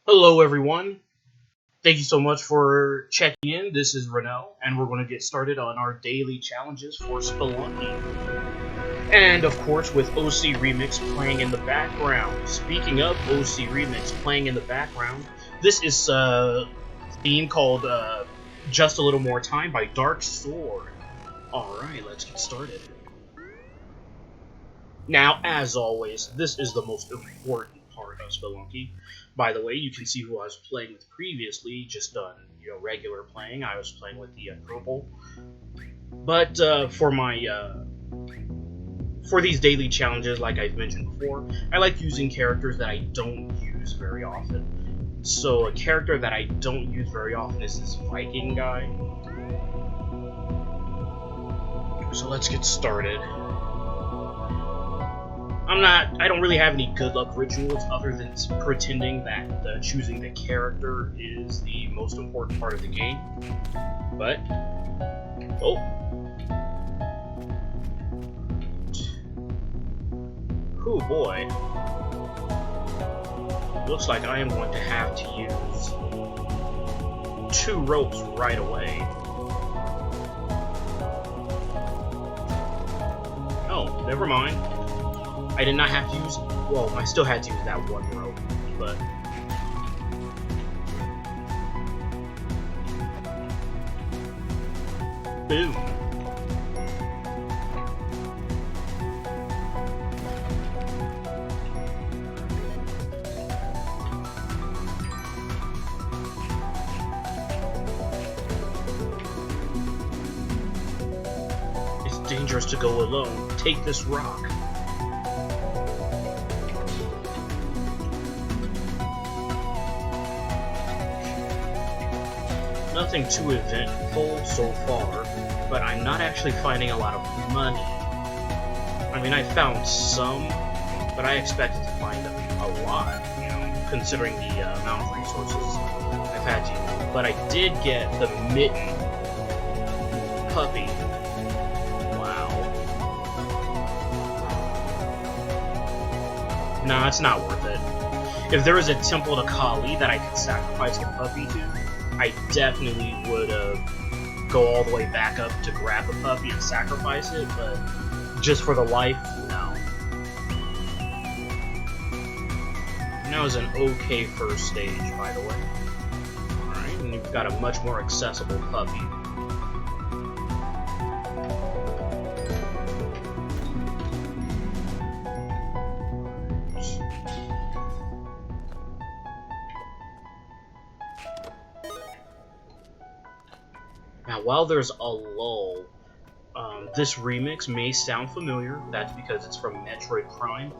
Hello, everyone. Thank you so much for checking in. This is Renell, and we're going to get started on our daily challenges for Spelunky. And of course, with OC Remix playing in the background. Speaking of OC Remix playing in the background, this is a theme called Just a Little More Time by Dark Sword. Alright, let's get started. Now, as always, this is the most important part of Spelunky. By the way, you can see who I was playing with previously, just on regular playing. I was playing with the purple. But for these daily challenges, like I've mentioned before, I like using characters that I don't use very often. So a character that I don't use very often is this Viking guy. So let's get started. I don't really have any good luck rituals other than pretending that choosing the character is the most important part of the game. But, oh. Oh boy. Looks like I am going to have to use 2 ropes right away. Oh, never mind. I did not have to use, well, I still had to use that 1 rope, but... Boom. It's dangerous to go alone. Take this rock. Nothing too eventful so far, but I'm not actually finding a lot of money. I mean, I found some, but I expected to find a lot, considering the amount of resources I've had to use. But I did get the mitten puppy. Wow. Nah, it's not worth it. If there was a temple to Kali that I could sacrifice the puppy to, I definitely would go all the way back up to grab the puppy and sacrifice it, but just for the life, no. And that was an okay first stage, by the way. Alright, and you've got a much more accessible puppy. Now, while there's a lull, this remix may sound familiar. That's because it's from Metroid Prime.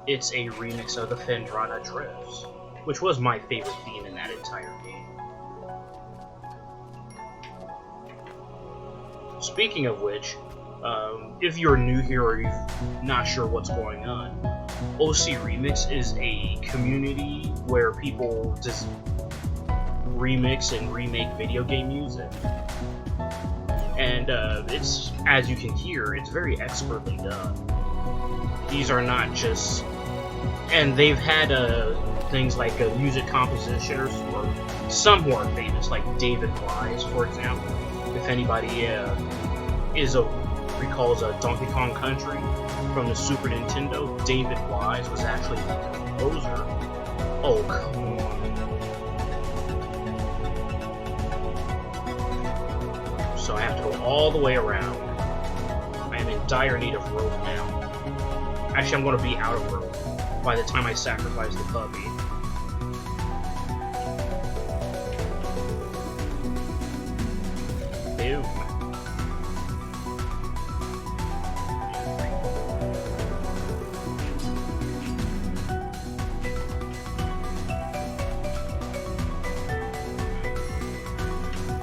It's a remix of the Phendrana Drifts, which was my favorite theme in that entire game. Speaking of which, if you're new here or you're not sure what's going on, OC Remix is a community where people just remix and remake video game music. And it's, as you can hear, it's very expertly done. These are not just... And they've had things like music compositors for some who are famous, like David Wise, for example. If anybody recalls Donkey Kong Country from the Super Nintendo, David Wise was actually the composer. Oh, come on. So I have to go all the way around. I am in dire need of rope now. Actually, I'm going to be out of rope by the time I sacrifice the puppy. Boom.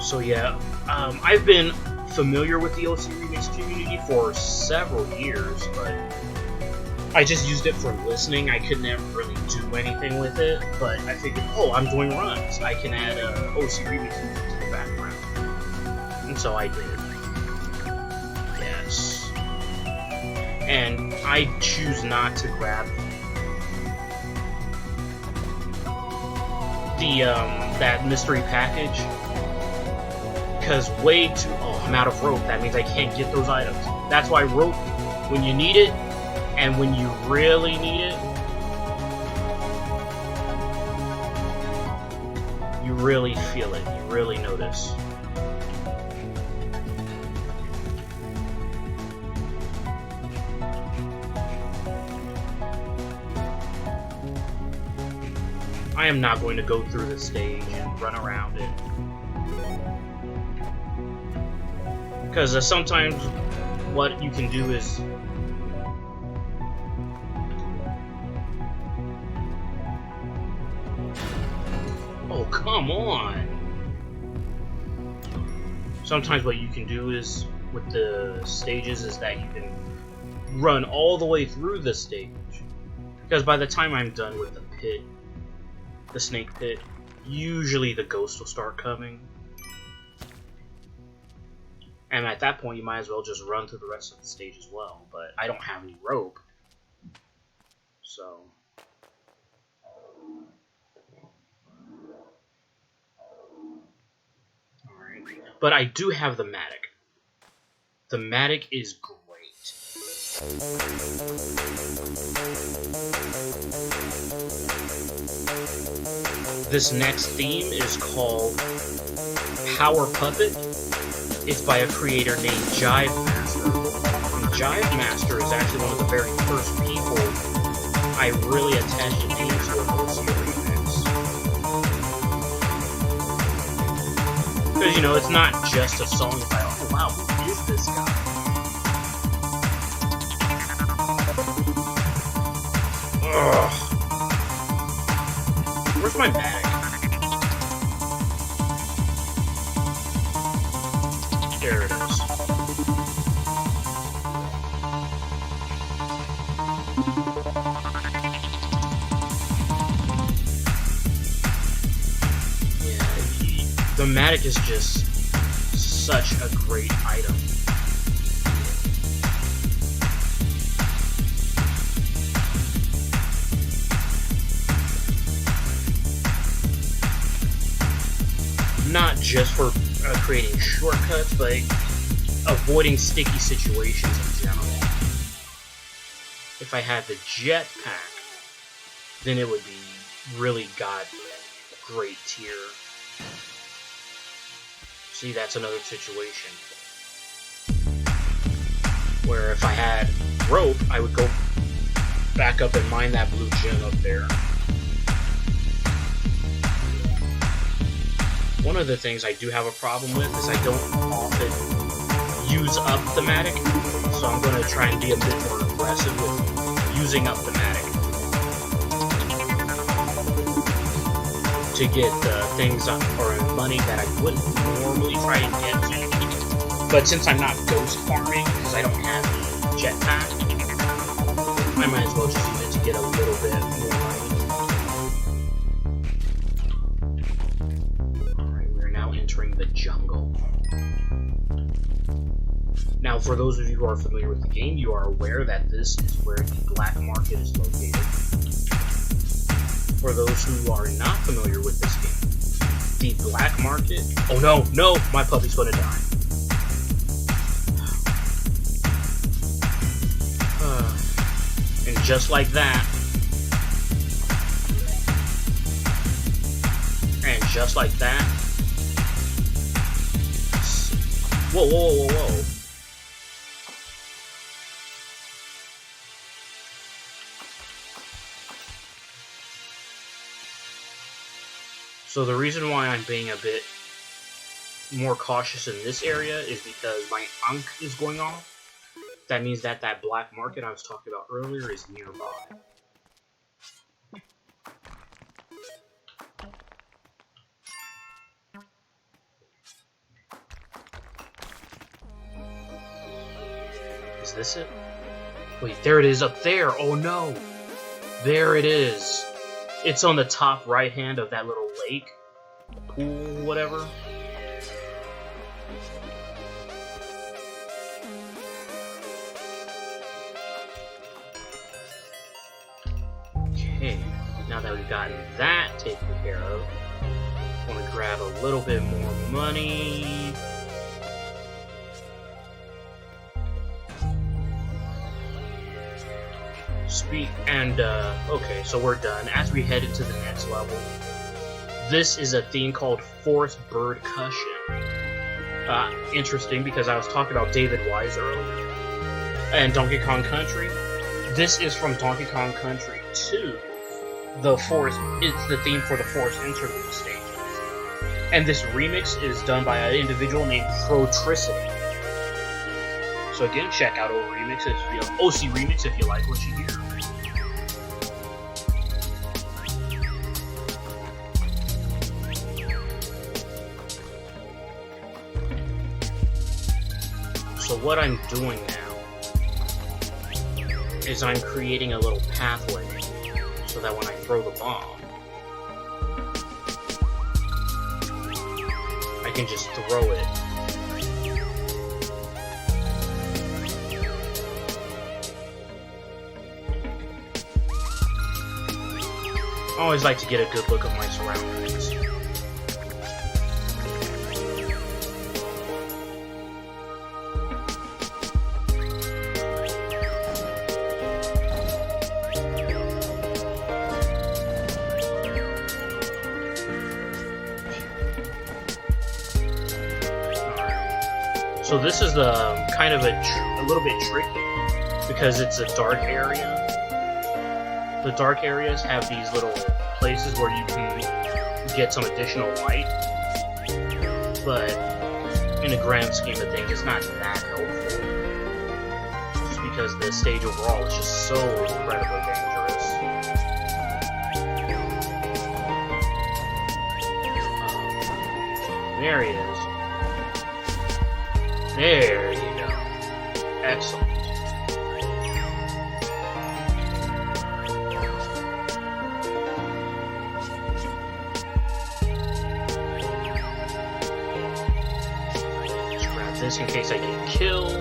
So yeah, I've been familiar with the OC Remix community for several years, but I just used it for listening. I could never really do anything with it, but I figured, oh, I'm doing runs. I can add OC Remix music to the background. And so I did. Yes. And I choose not to grab the that mystery package, because I'm out of rope. That means I can't get those items. That's why rope, when you need it, and when you really need it, you really feel it. You really notice. I am not going to go through the stage and run around it. Because sometimes what you can do is... Oh, come on! Sometimes what you can do is, with the stages, is that you can run all the way through the stage. Because by the time I'm done with the pit, the snake pit, usually the ghost will start coming. And at that point, you might as well just run through the rest of the stage as well. But I don't have any rope. So... Alright. But I do have the Matic. The Matic is great. This next theme is called Power Puppet. It's by a creator named Jive Master. And Jive Master is actually one of the very first people I really attached a name to an OC remix. Because, you know, it's not just a song by, oh wow, who is this guy? Ugh. Where's my bag? There it is. Yeah, the Matic is just such a great item. Not just for creating shortcuts, but avoiding sticky situations in general. If I had the jetpack, then it would be really great tier. See, that's another situation where if I had rope, I would go back up and mine that blue gem up there. One of the things I do have a problem with is I don't often use up the Matic, so I'm going to try and be a bit more aggressive with using up the Matic to get things or money that I wouldn't normally try and get to. But since I'm not ghost farming, because I don't have the jetpack, I might as well just use it to get a little bit more money. Entering the jungle. Now, for those of you who are familiar with the game, you are aware that this is where the black market is located. For those who are not familiar with this game, the black market... Oh no, no! My puppy's gonna die. And just like that... And just like that... Whoa, whoa, whoa, whoa. So the reason why I'm being a bit more cautious in this area is because my Ankh is going off. That means that that black market I was talking about earlier is nearby. Is this it? Wait, there it is up there! Oh no! There it is! It's on the top right hand of that little lake. Pool, whatever. Okay, now that we've gotten that taken care of, Want to grab a little bit more money. Okay, so we're done. As we head into the next level, this is a theme called Forest Bird Cushion. Interesting, because I was talking about David Wise earlier and Donkey Kong Country. This is from Donkey Kong Country 2. The forest, it's the theme for the forest interlude stages. And this remix is done by an individual named Protricity. So again, check out OC Remix if you like what you hear. So what I'm doing now is I'm creating a little pathway so that when I throw the bomb, I can just throw it. I always like to get a good look of my surroundings. So this is kind of a little bit tricky because it's a dark area. The dark areas have these little places where you can get some additional light, but in the grand scheme of things, it's not that helpful. Just because the stage overall is just so incredibly dangerous. There he is. There you go. Excellent. Just grab this in case I get killed.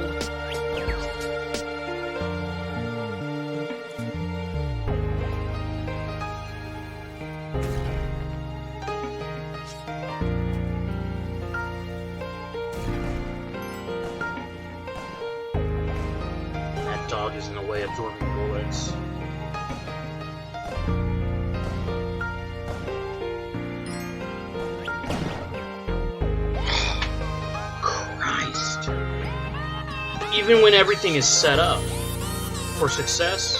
Dog is in the way of absorbing bullets. Christ. Even when everything is set up for success,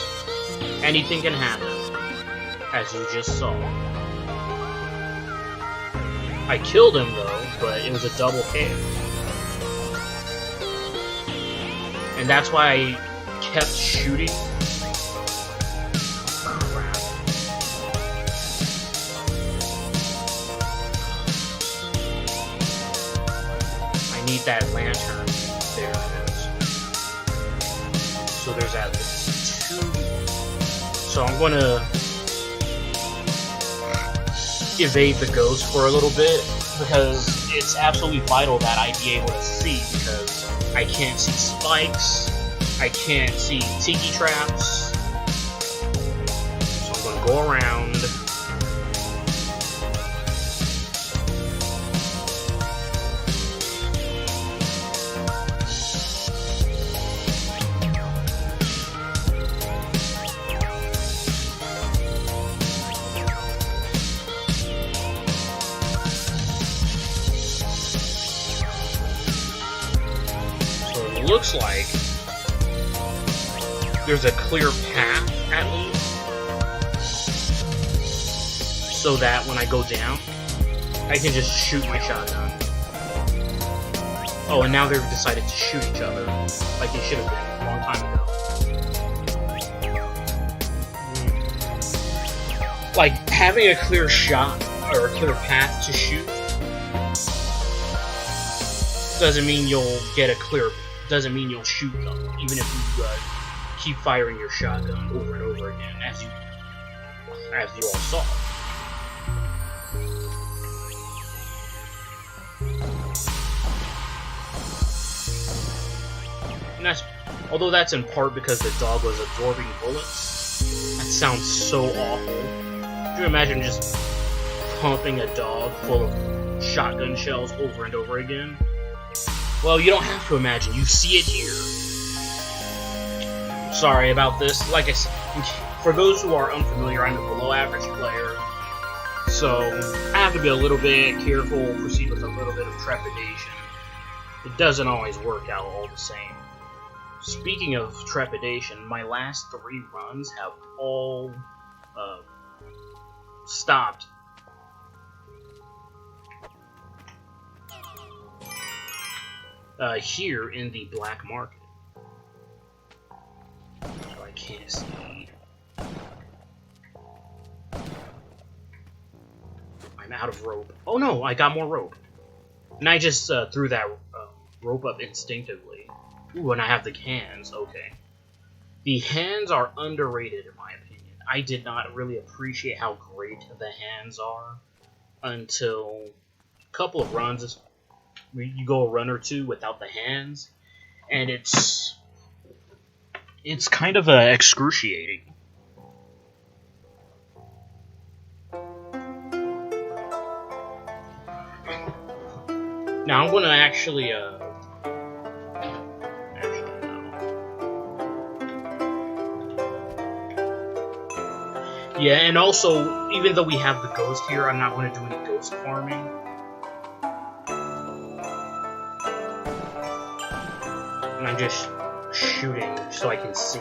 anything can happen, as you just saw. I killed him though, but it was a double hit. And that's why I kept shooting. Crap. I need that lantern. There it is. So there's at least 2. So I'm gonna evade the ghost for a little bit because it's absolutely vital that I be able to see, because I can't see spikes. I can't see tiki traps, so I'm gonna go around. So it looks like there's a clear path, at least, so that when I go down, I can just shoot my shotgun. Oh, and now they've decided to shoot each other, like they should have been a long time ago. Like, having a clear shot, or a clear path to shoot, doesn't mean you'll doesn't mean you'll shoot them, even if you keep firing your shotgun over and over again, as you all saw. And although that's in part because the dog was absorbing bullets, that sounds so awful. Could you imagine just pumping a dog full of shotgun shells over and over again? Well, you don't have to imagine. You see it here. Sorry about this. Like I said, for those who are unfamiliar, I'm a below-average player, so I have to be a little bit careful, proceed with a little bit of trepidation. It doesn't always work out all the same. Speaking of trepidation, my last 3 runs have all stopped. Here in the black market. So I can't see. I'm out of rope. Oh no, I got more rope. And I just threw that rope up instinctively. Ooh, and I have the hands. Okay. The hands are underrated in my opinion. I did not really appreciate how great the hands are until a couple of runs. You go a run or two without the hands, and it's kind of excruciating. Now I'm gonna actually no. Yeah, and also, even though we have the ghost here, I'm not going to do any ghost farming. And I'm just shooting so I can see.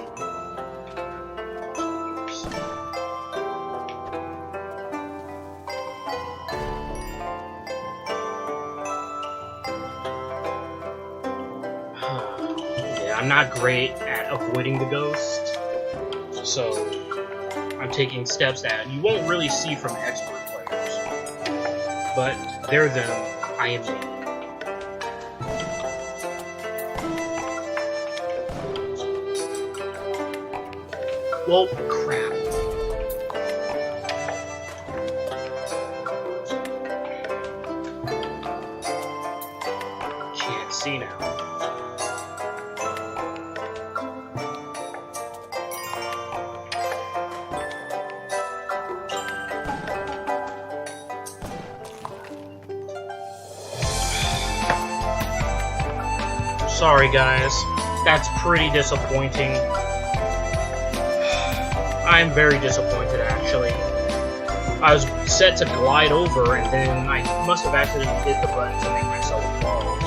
Yeah, I'm not great at avoiding the ghost, so I'm taking steps that you won't really see from expert players. But they're them, I am me. Well, crap. Can't see now. Sorry guys, that's pretty disappointing. I'm very disappointed actually. I was set to glide over and then I must have accidentally hit the button to make myself fall.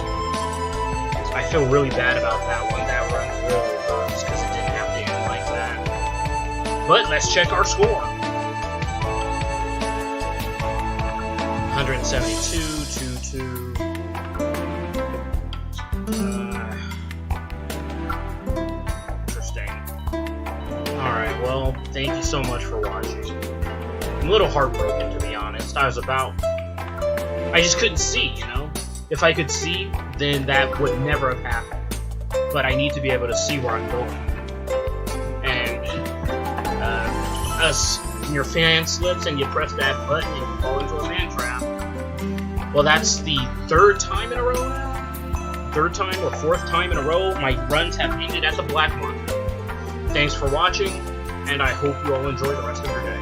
I feel really bad about that one. That run really hurts because it didn't have to end like that. But let's check our score. 172, 2-2. Well, thank you so much for watching. I'm a little heartbroken, to be honest. I just couldn't see, you know? If I could see, then that would never have happened. But I need to be able to see where I'm going. And, when your fan slips and you press that button and you fall into a man trap. Well, that's the 3rd time in a row now? 3rd time or 4th time in a row, my runs have ended at the black market. Thanks for watching, and I hope you all enjoy the rest of your day.